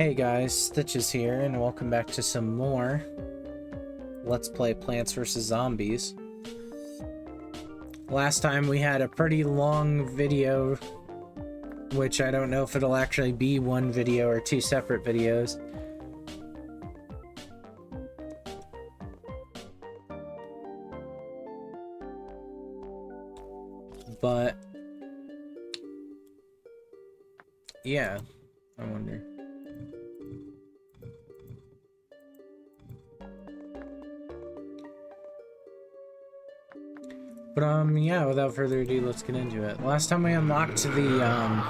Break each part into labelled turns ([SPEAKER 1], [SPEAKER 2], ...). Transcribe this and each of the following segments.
[SPEAKER 1] Hey guys, Stitches here, and welcome back to some more Let's Play Plants vs. Zombies. Last time we had a pretty long video, which I don't know if it'll actually be one video or two separate videos. But yeah, I wonder. But yeah, without further ado, let's get into it. Last time we unlocked the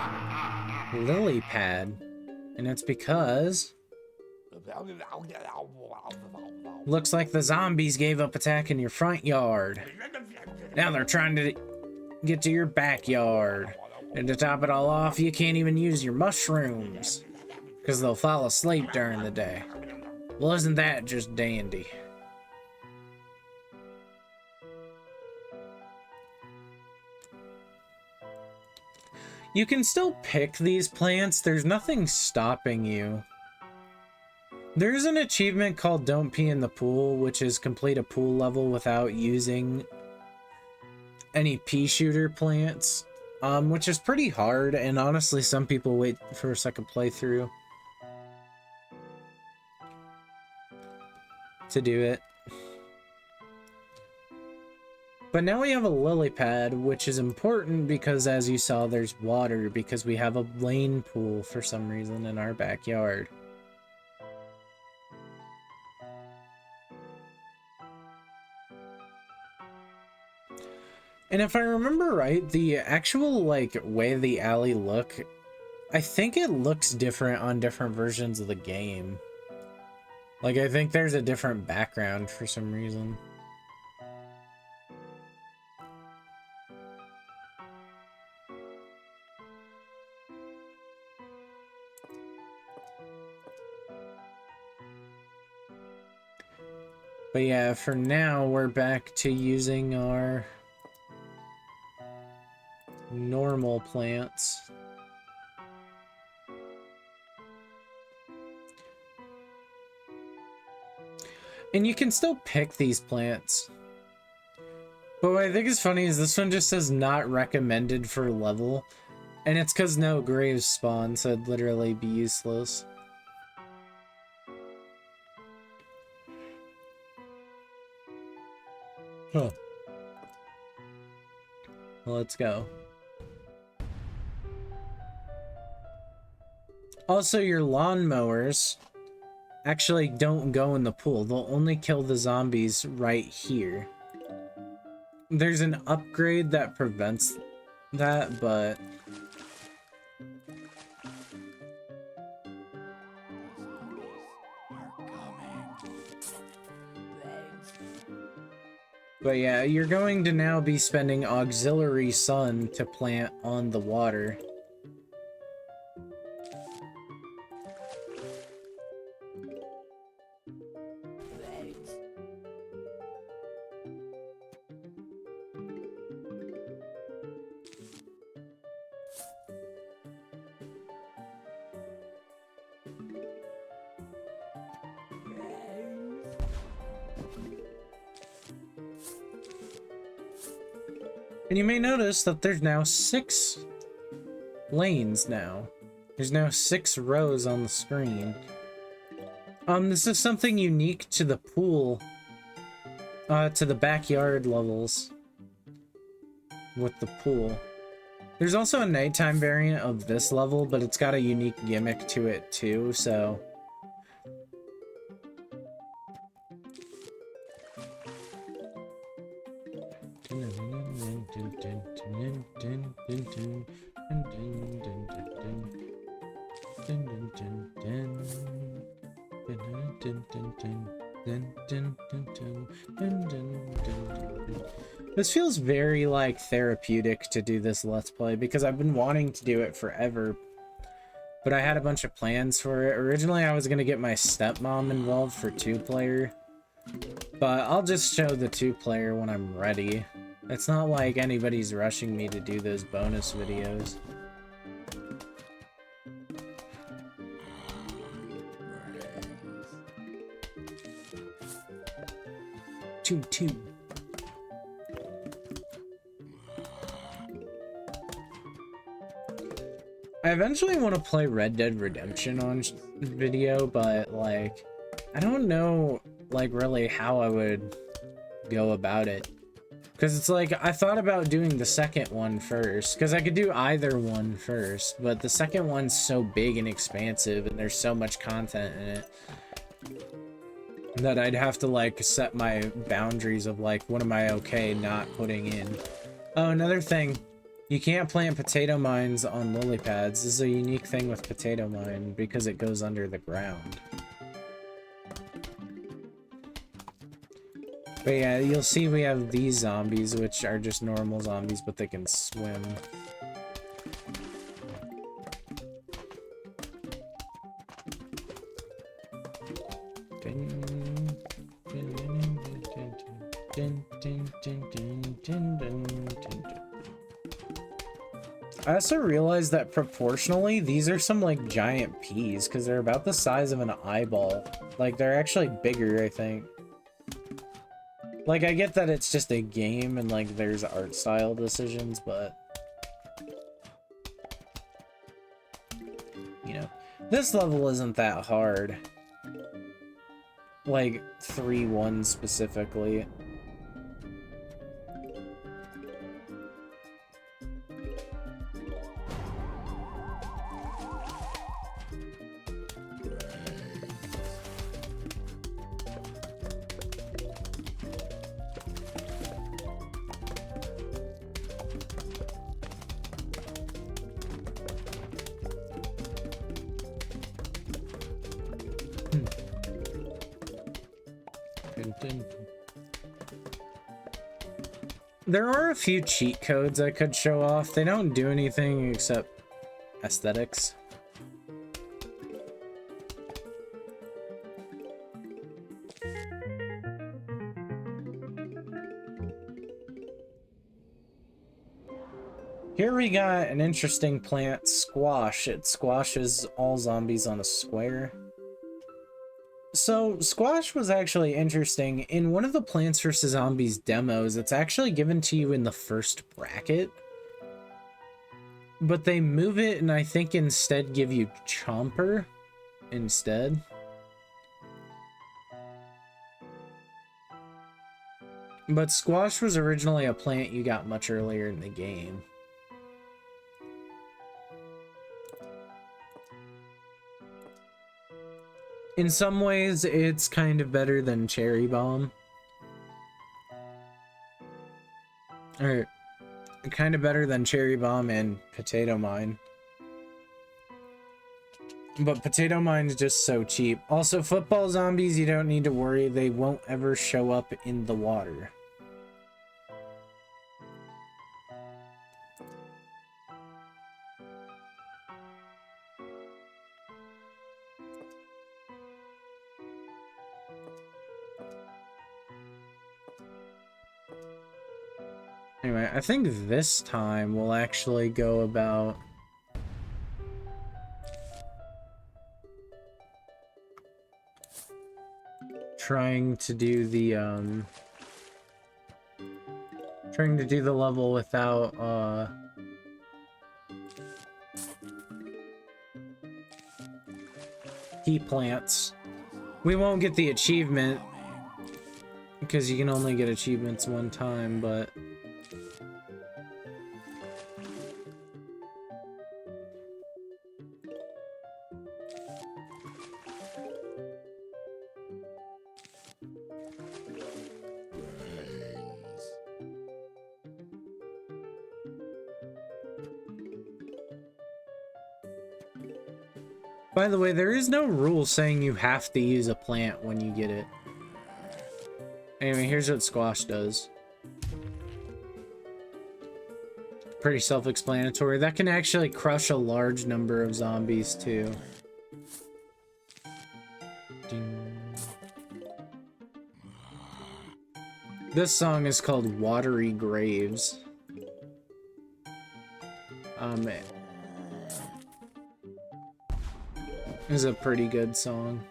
[SPEAKER 1] lily pad, and it's because looks like the zombies gave up attacking your front yard. Now they're trying to get to your backyard. And to top it all off, you can't even use your mushrooms because they'll fall asleep during the day. Well, isn't that just dandy? You can still pick these plants. There's nothing stopping you. There's an achievement called Don't Pee in the Pool, which is complete a pool level without using any pea shooter plants, which is pretty hard, and honestly some people wait for a second playthrough to do it. But now we have a lily pad, which is important because, as you saw, there's water because we have a lane pool for some reason in our backyard. And if I remember right, the actual, like, way the alley look, I think it looks different on different versions of the game. Like, I think there's a different background for some reason. But yeah, for now, we're back to using our normal plants. And you can still pick these plants. But what I think is funny is this one just says not recommended for level. And it's because no graves spawn, so it'd literally be useless. Huh. Well, let's go. Also, your lawnmowers actually don't go in the pool. They'll only kill the zombies right here. There's an upgrade that prevents that, but yeah, you're going to now be spending auxiliary sun to plant on the water. And you may notice that there's now 6 lanes now. There's now 6 rows on the screen. This is something unique to the pool, to the backyard levels with the pool. There's also a nighttime variant of this level, but it's got a unique gimmick to it too, so this feels very, like, therapeutic to do this Let's Play, because I've been wanting to do it forever, but I had a bunch of plans for it. Originally, I was going to get my stepmom involved for 2-player, but I'll just show the 2-player when I'm ready. It's not like anybody's rushing me to do those bonus videos. Splatoon 2. I eventually want to play Red Dead Redemption on video, but like, I don't know like really how I would go about it. Because it's like, I thought about doing the second one first, because I could do either one first, but the second one's so big and expansive, and there's so much content in it, that I'd have to like set my boundaries of like, what am I okay not putting in. Oh, another thing, you can't plant potato mines on lily pads. This is a unique thing with potato mine, because it goes under the ground. But yeah, you'll see we have these zombies, which are just normal zombies, but they can swim. I also realized that proportionally, these are some like giant peas, because they're about the size of an eyeball. Like, they're actually bigger, I think. Like, I get that it's just a game and, like, there's art style decisions, but... You know, this level isn't that hard. Like, 3-1 specifically. There are a few cheat codes I could show off. They don't do anything except aesthetics. Here we got an interesting plant, squash. It squashes all zombies on a square. So, squash was actually interesting. In one of the Plants vs. Zombies demos, it's actually given to you in the first bracket. But they move it and I think instead give you Chomper instead. But squash was originally a plant you got much earlier in the game. In some ways, it's kind of better than Cherry Bomb. Or, kind of better than Cherry Bomb and Potato Mine. But Potato Mine is just so cheap. Also, football zombies, you don't need to worry. They won't ever show up in the water. Anyway, I think this time we'll actually go about trying to do the level without pea plants. We won't get the achievement because you can only get achievements one time, but by the way, there is no rule saying you have to use a plant when you get it. Anyway, here's what squash does. Pretty self-explanatory. That can actually crush a large number of zombies too. Ding. This song is called Watery Graves. It is a pretty good song.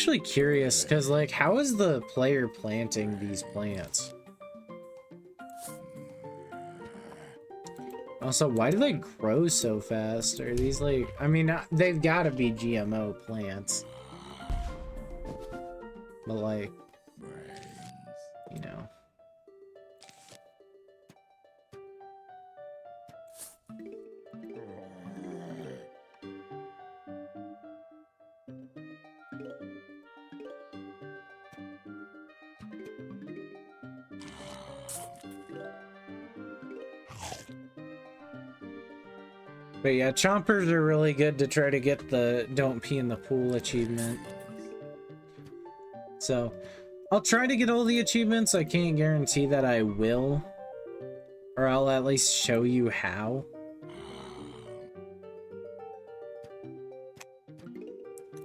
[SPEAKER 1] actually curious, because, like, how is the player planting these plants? Also, why do they grow so fast? Are these, like... I mean, they've got to be GMO plants. But, like... You know... But yeah, chompers are really good to try to get the don't pee in the pool achievement. So, I'll try to get all the achievements. I can't guarantee that I will. Or I'll at least show you how.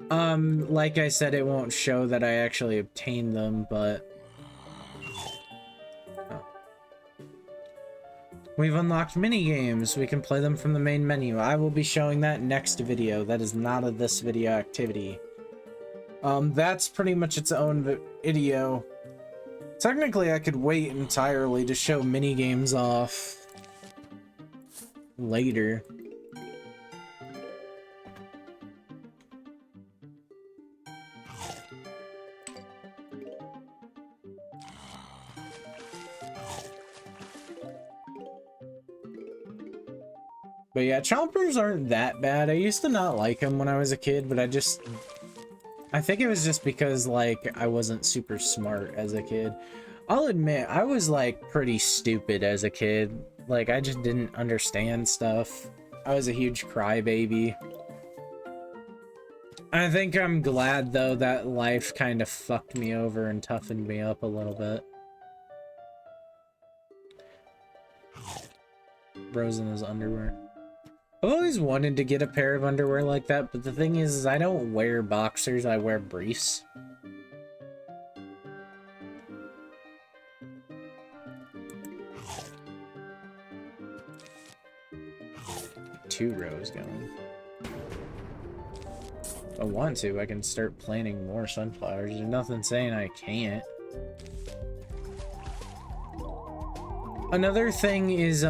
[SPEAKER 1] Like I said, it won't show that I actually obtained them, but... We've unlocked mini games. We can play them from the main menu. I will be showing that next video. That is not a this video activity. That's pretty much its own video. Technically, I could wait entirely to show mini games off later. But yeah, chompers aren't that bad. I used to not like them when I was a kid, but I think it was just because, like, I wasn't super smart as a kid. I'll admit, I was, like, pretty stupid as a kid. Like, I just didn't understand stuff. I was a huge crybaby. I think I'm glad, though, that life kind of fucked me over and toughened me up a little bit. Bros in his underwear. I've always wanted to get a pair of underwear like that, but the thing is I don't wear boxers, I wear briefs. Two rows going. If I want to, I can start planting more sunflowers. There's nothing saying I can't. Another thing is,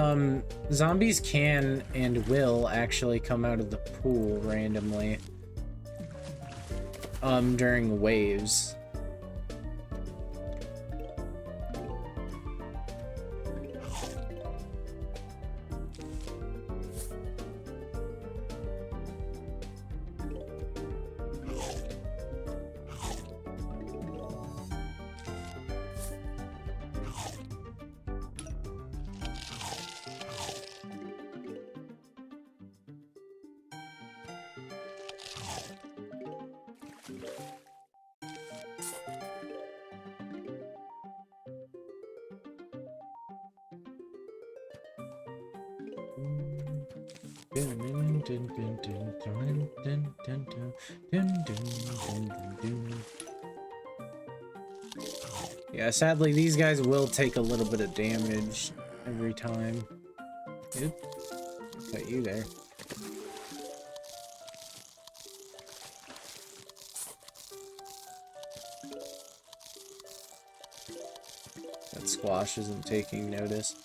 [SPEAKER 1] zombies can and will actually come out of the pool randomly, during waves. Yeah, sadly, these guys will take a little bit of damage every time. Oop. Got you there. That squash isn't taking notice.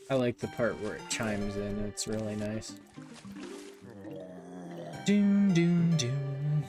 [SPEAKER 1] I like the part where it chimes in, it's really nice. Doom, doom, doom.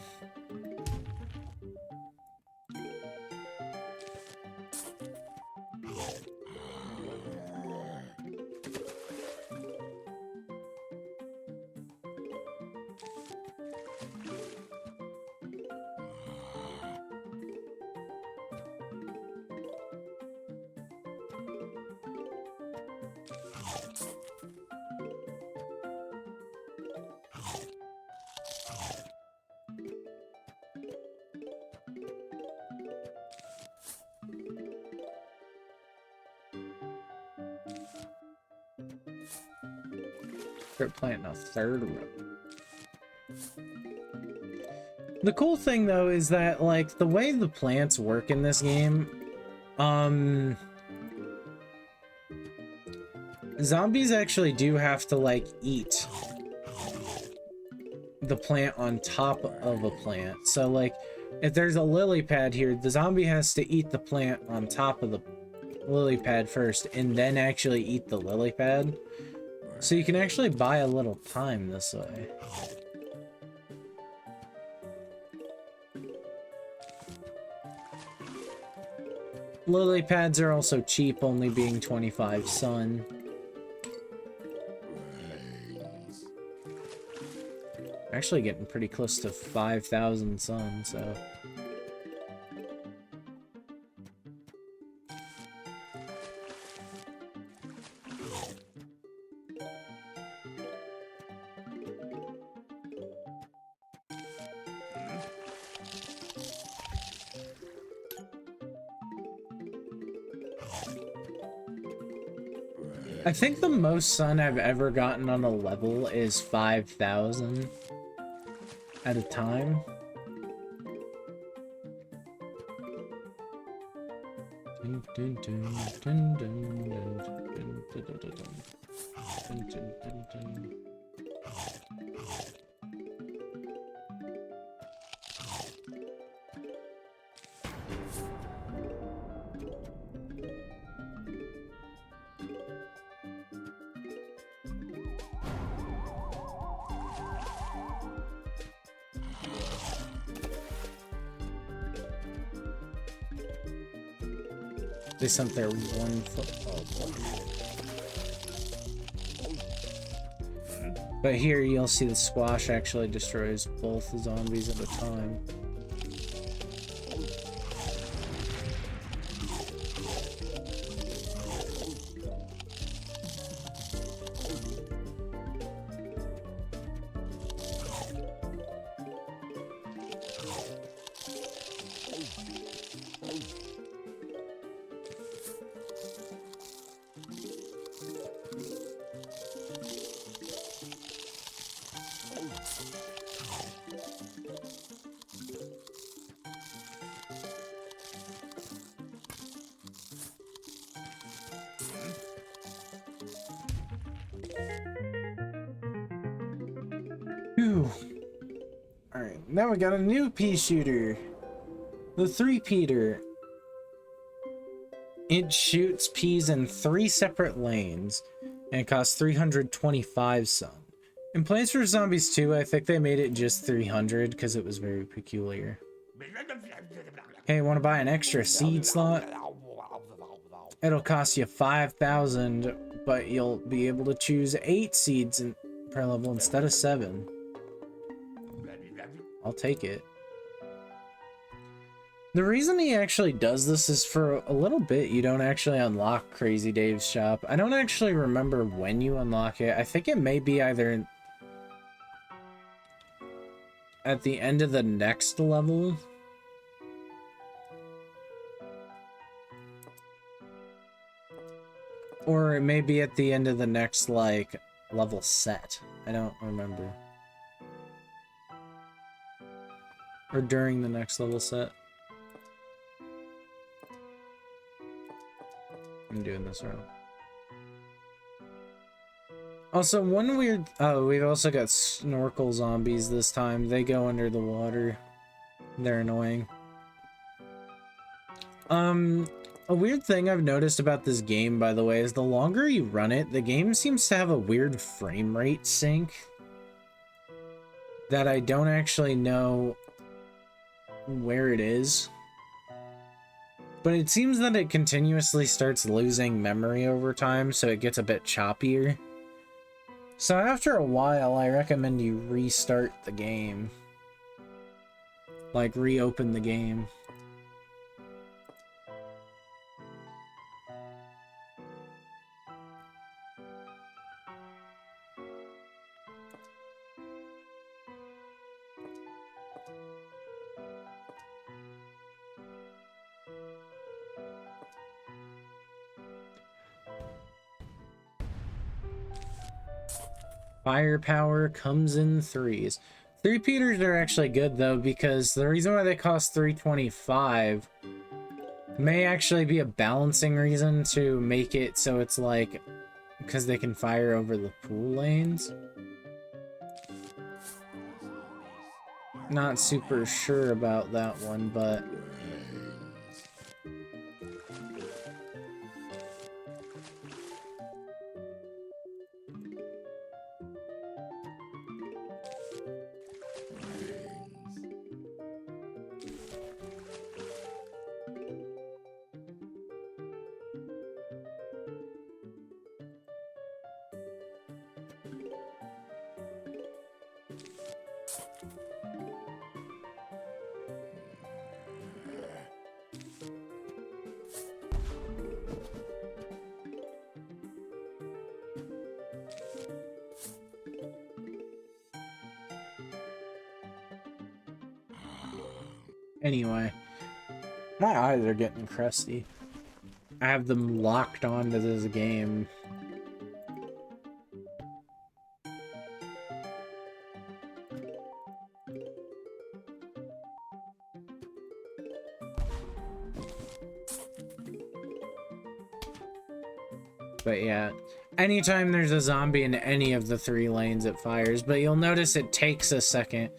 [SPEAKER 1] start planting a third row. The cool thing though is that like the way the plants work in this game, zombies actually do have to like eat the plant on top of a plant. So like if there's a lily pad here, the zombie has to eat the plant on top of the lily pad first and then actually eat the lily pad. So you can actually buy a little time this way. Lily pads are also cheap, only being 25 sun. Actually getting pretty close to 5,000 sun, so... I think the most sun I've ever gotten on a level is 5,000 at a time. They sent their 1 football player. But here you'll see the squash actually destroys both the zombies at a time. Alright, now we got a new pea shooter. The 3-peater. It shoots peas in 3 separate lanes, and it costs 325 sun. In Plants vs. Zombies 2, I think they made it just 300 because it was very peculiar. Hey, want to buy an extra seed slot? It'll cost you 5,000, but you'll be able to choose 8 seeds per level instead of 7. I'll take it. The reason he actually does this is for a little bit you don't actually unlock Crazy Dave's shop. I don't actually remember when you unlock it. I think it may be either at the end of the next level. Or it may be at the end of the next, like, level set. I don't remember. Or during the next level set. I'm doing this wrong. Also, one weird... Oh, we've also got snorkel zombies this time. They go under the water. They're annoying. A weird thing I've noticed about this game, by the way, is the longer you run it, the game seems to have a weird frame rate sync that I don't actually know where it is. But it seems that it continuously starts losing memory over time, so it gets a bit choppier. So after a while, I recommend you restart the game. Like, reopen the game. Firepower comes in threes. Three Peters are actually good though, because the reason why they cost 325 may actually be a balancing reason to make it so it's like, because they can fire over the pool lanes. Not super sure about that one, but anyway, my eyes are getting crusty. I have them locked onto this game. But yeah, anytime there's a zombie in any of the three lanes, it fires. But you'll notice it takes a second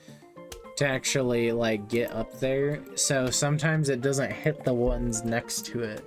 [SPEAKER 1] to actually, like, get up there. So sometimes it doesn't hit the ones next to it.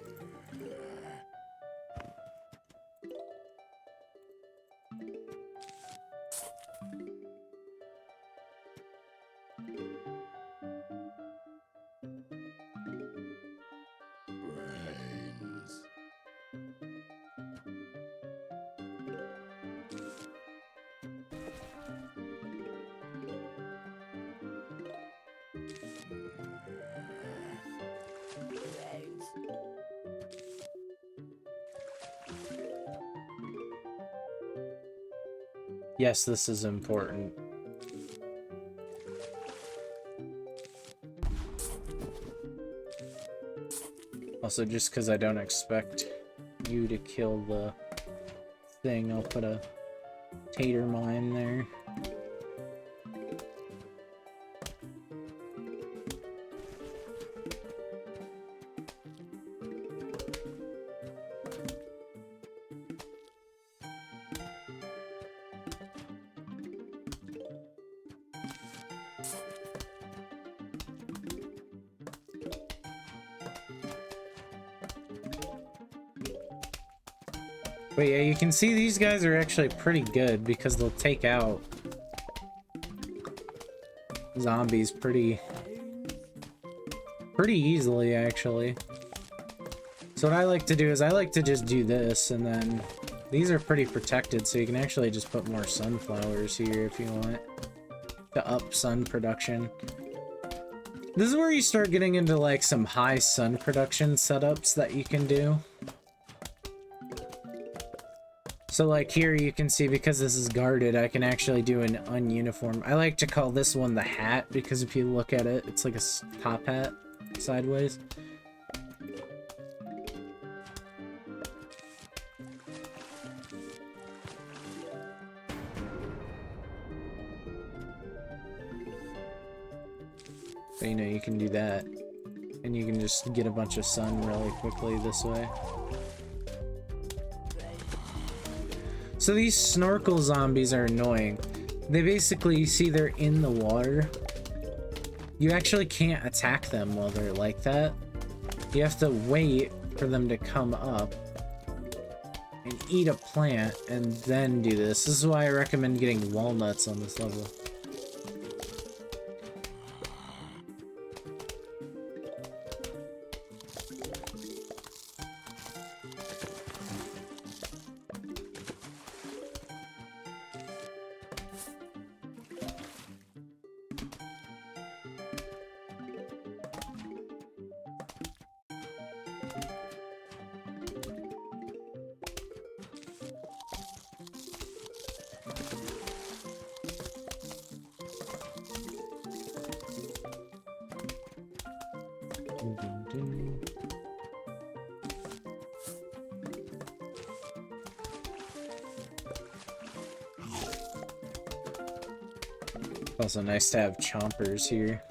[SPEAKER 1] Yes, this is important. Also, just because I don't expect you to kill the thing, I'll put a tater mine there. But yeah, you can see these guys are actually pretty good because they'll take out zombies pretty easily, actually. So what I like to do is I like to just do this, and then these are pretty protected, so you can actually just put more sunflowers here if you want to up sun production. This is where you start getting into like some high sun production setups that you can do. So like here you can see, because this is guarded, I can actually do an ununiform. I like to call this one the hat, because if you look at it, it's like a top hat sideways. But you know, you can do that. And you can just get a bunch of sun really quickly this way. So these snorkel zombies are annoying. They basically, you see they're in the water. You actually can't attack them while they're like that. You have to wait for them to come up and eat a plant and then do this. This is why I recommend getting walnuts on this level. Also nice to have chompers here.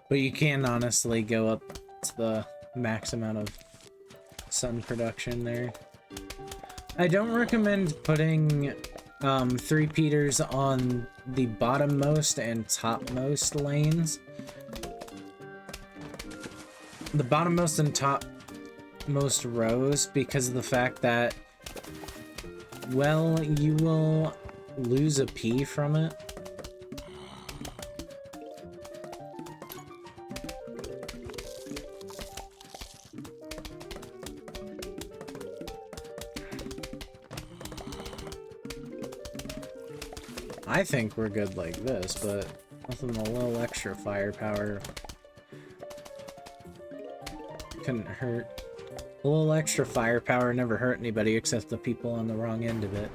[SPEAKER 1] But you can honestly go up to the max amount of sun production there. I don't recommend putting three-peaters on the bottommost and topmost lanes. The bottommost and topmost rows, because of the fact that, well, you will lose a P from it. I think we're good like this, but nothing a little extra firepower couldn't hurt. A little extra firepower never hurt anybody except the people on the wrong end of it.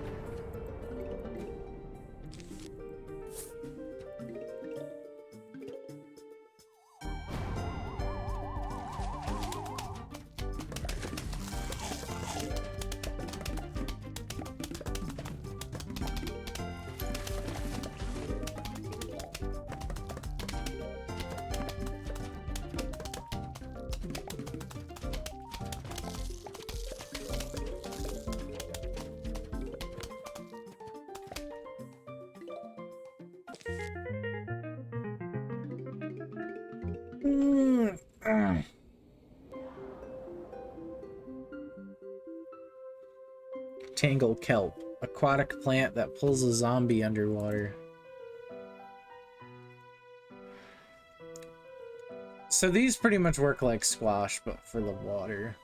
[SPEAKER 1] Tangle kelp, aquatic plant that pulls a zombie underwater. So these pretty much work like squash, but for the water.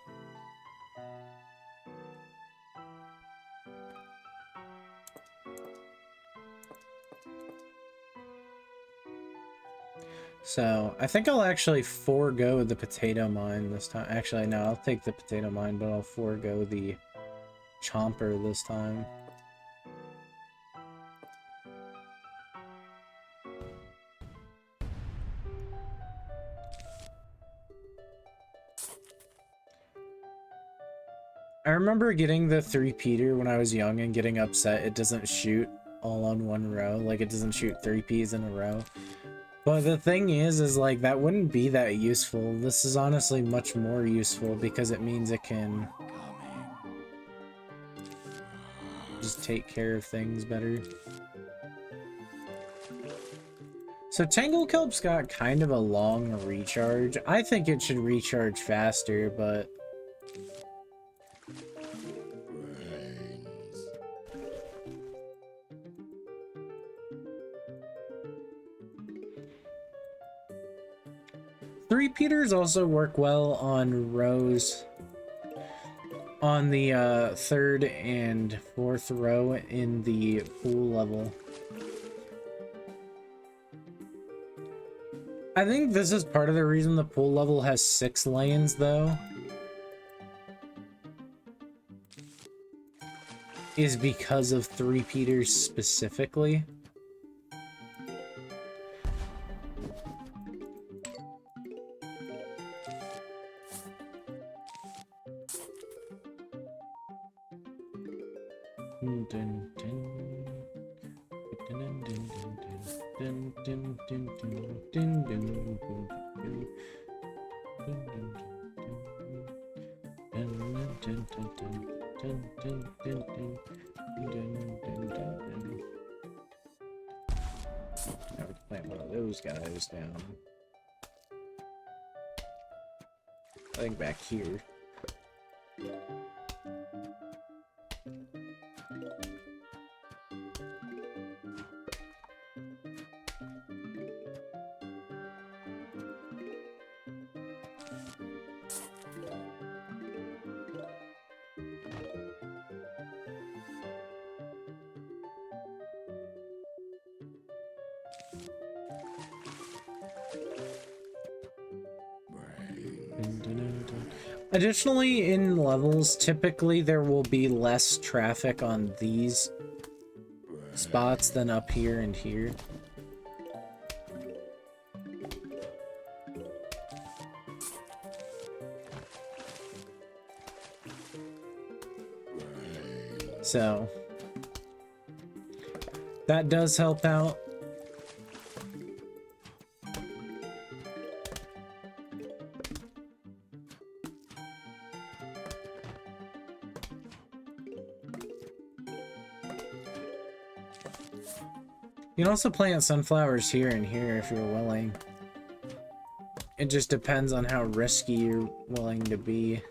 [SPEAKER 1] So I think I'll actually forego the potato mine this time. Actually, no, I'll take the potato mine, but I'll forego the chomper this time. I remember getting the three-peater when I was young and getting upset it doesn't shoot all on one row. Like, it doesn't shoot 3 Ps in a row. But the thing is like, that wouldn't be that useful. This is honestly much more useful because it means it can just take care of things better. So Tangle Kelp's got kind of a long recharge. I think it should recharge faster, but three-peaters also work well on rows on the 3rd and 4th row in the pool level. I think this is part of the reason the pool level has 6 lanes, though. Is because of three-peaters specifically. I would plant one of those guys down. I think back here. Additionally, in levels, typically there will be less traffic on these spots than up here and here. So that does help out. You can also plant sunflowers here and here if you're willing. It just depends on how risky you're willing to be.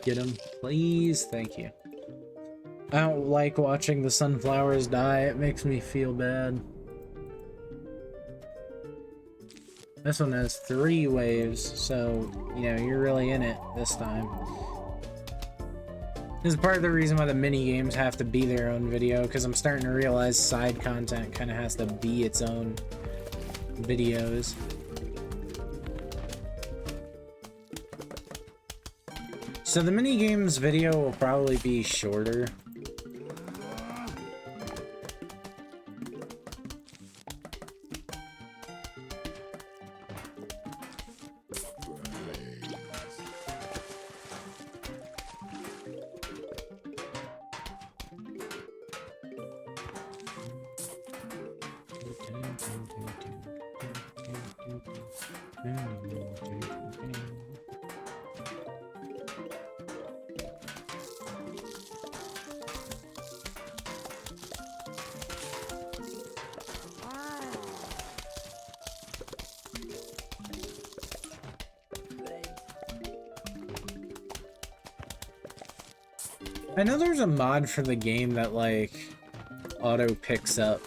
[SPEAKER 1] Get him, please. Thank you. I don't like watching the sunflowers die. It makes me feel bad. This one has 3 waves, so, you know, you're really in it this time. This is part of the reason why the mini games have to be their own video, because I'm starting to realize side content kind of has to be its own videos. So the mini games video will probably be shorter. I know there's a mod for the game that, like, auto picks up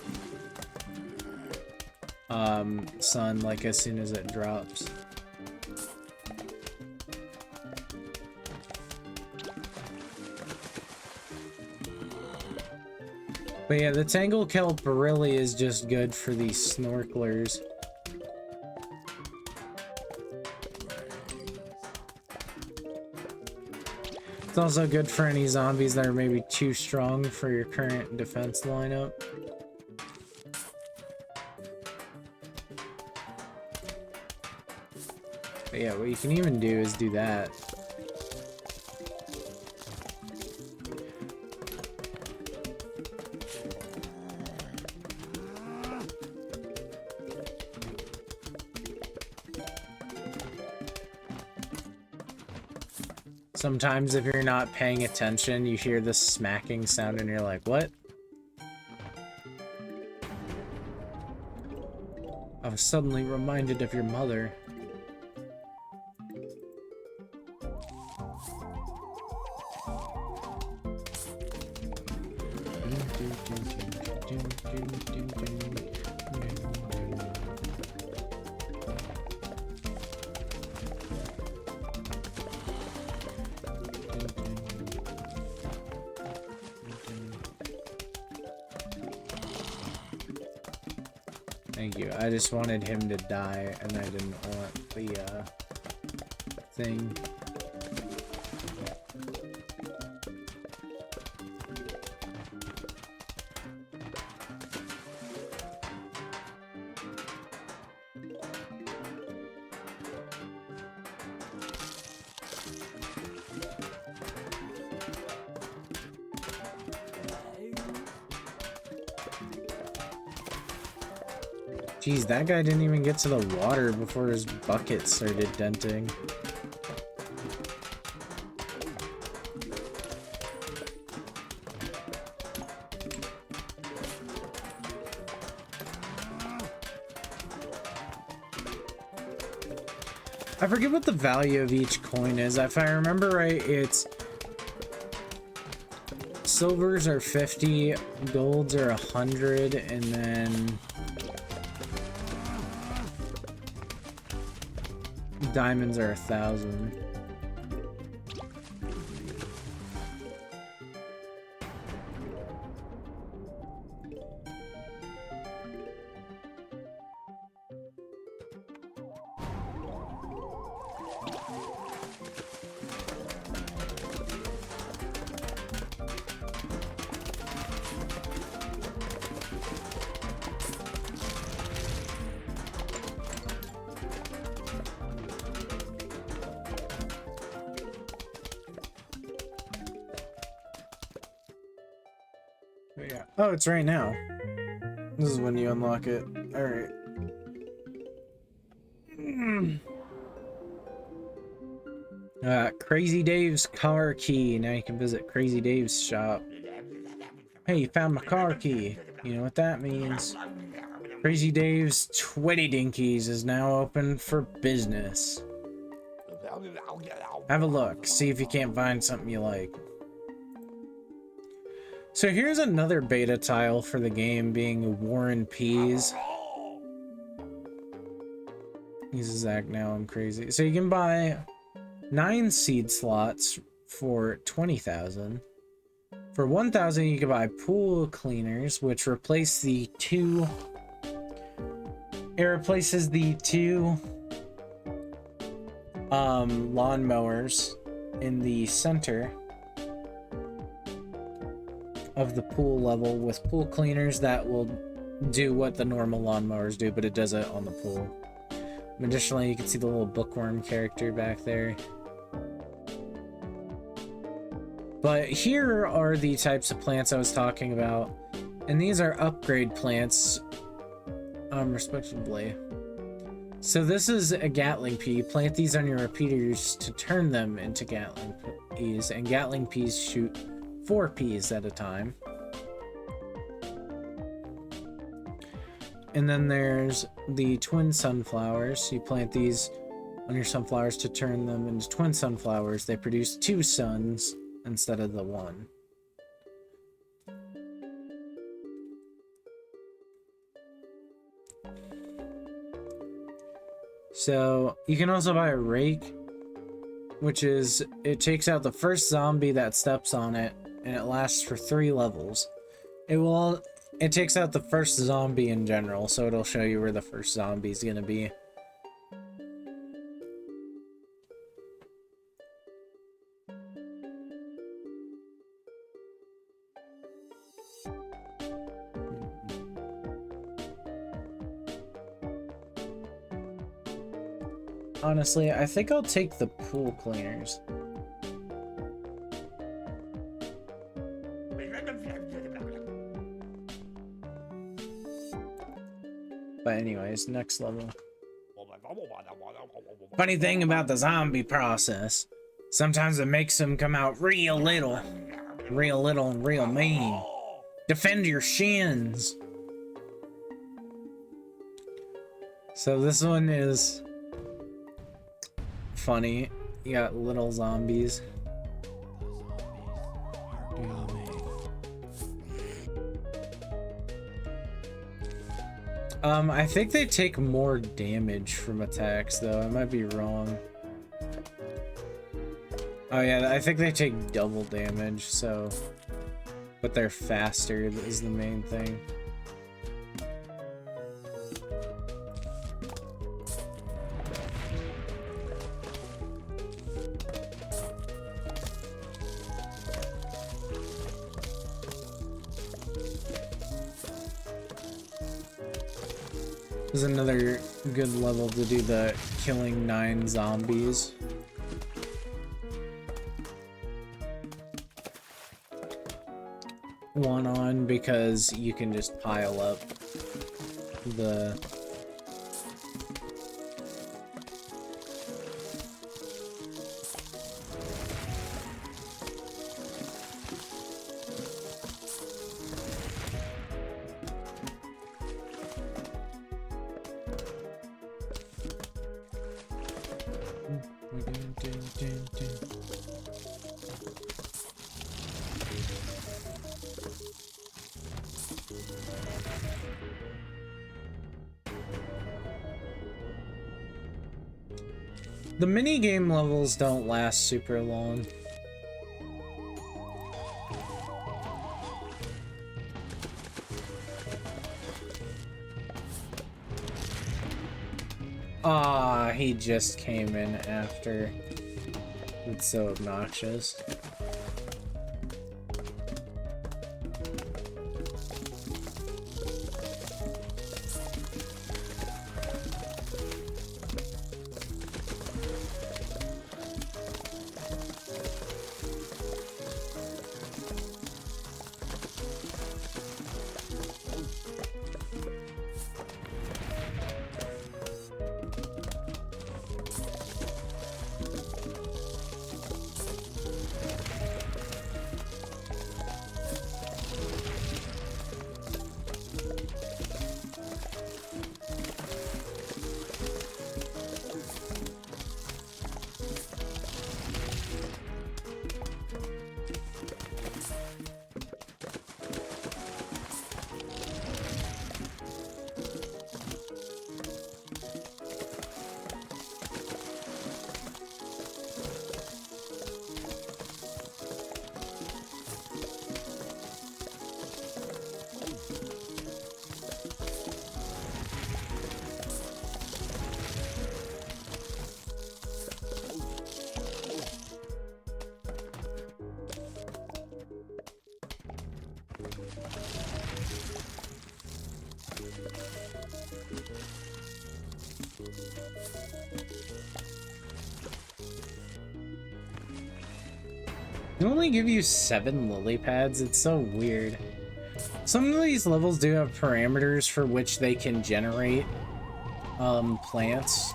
[SPEAKER 1] sun, like, as soon as it drops. But yeah, the Tangle Kelp really is just good for these snorkelers. It's also good for any zombies that are maybe too strong for your current defense lineup. But yeah, what you can even do is do that. Sometimes if you're not paying attention, you hear this smacking sound and you're like, what? I was suddenly reminded of your mother. Thank you. I just wanted him to die, and I didn't want the, thing. Jeez, that guy didn't even get to the water before his bucket started denting. I forget what the value of each coin is. If I remember right, it's silvers are 50, golds are 100, and then diamonds are 1,000. Yeah. Oh, it's right now. This is when you unlock it. Alright. Crazy Dave's car key. Now you can visit Crazy Dave's shop. Hey, you found my car key. You know what that means. Crazy Dave's Twitty Dinkies is now open for business. Have a look. See if you can't find something you like. So here's another beta tile for the game, being War and Peas. He's a Zach now, I'm crazy. So you can buy 9 seed slots for 20,000. For 1,000 you can buy pool cleaners, which replace the two... It replaces the two lawnmowers in the center of the pool level with pool cleaners that will do what the normal lawnmowers do, but it does it on the pool. Additionally, you can see the little bookworm character back there. But here are the types of plants I was talking about, and these are upgrade plants, respectively. So this is a Gatling pea. You plant these on your repeaters to turn them into Gatling peas, and Gatling peas shoot 4 peas at a time. And then there's the twin sunflowers. You plant these on your sunflowers to turn them into twin sunflowers. They produce 2 suns instead of the 1. So you can also buy a rake, which is, it takes out the first zombie that steps on it, and it lasts for 3 levels. It takes out the first zombie in general, so it'll show you where the first zombie is gonna be. Honestly, I think I'll take the pool cleaners. But anyways, next level. Funny thing about the zombie process, sometimes it makes them come out real little and real mean. Defend your shins. So this one is funny. You got little zombies. I think they take more damage from attacks, though. I might be wrong. Oh yeah, I think they take double damage, so... But they're faster is the main thing. This is another good level to do the killing 9 zombies. One on because you can just pile up the... The mini-game levels don't last super long. Ah, he just came in after. It's so obnoxious. They only give you 7 lily pads. It's so weird. Some of these levels do have parameters for which they can generate plants.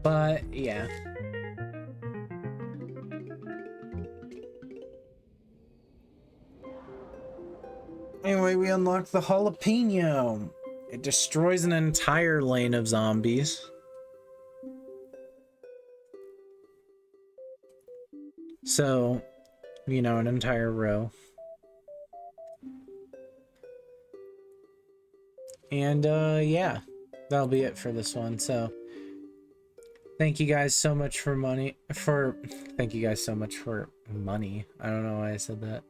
[SPEAKER 1] But yeah. Anyway, we unlocked the jalapeno. It destroys an entire lane of zombies. So, you know, an entire row. And yeah, that'll be it for this one. So thank you guys so much for money. Thank you guys so much for money. I don't know why I said that.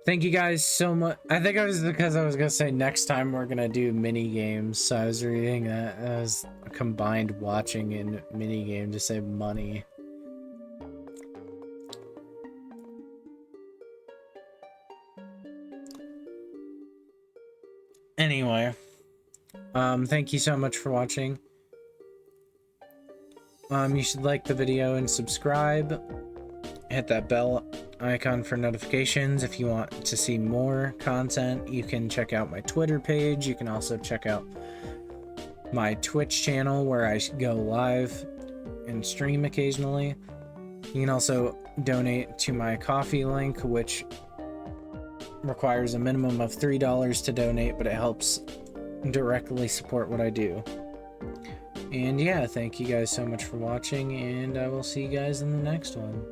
[SPEAKER 1] Thank you guys so much. I think it was because I was gonna say next time we're gonna do mini games, so I was reading that as combined watching and mini game to save money. Anyway, thank you so much for watching. You should like the video and subscribe. Hit that bell icon for notifications. If you want to see more content, you can check out my Twitter page. You can also check out my Twitch channel where I go live and stream occasionally. You can also donate to my Ko-fi link, which requires a minimum of $3 to donate, but it helps directly support what I do. And yeah, thank you guys so much for watching, and I will see you guys in the next one.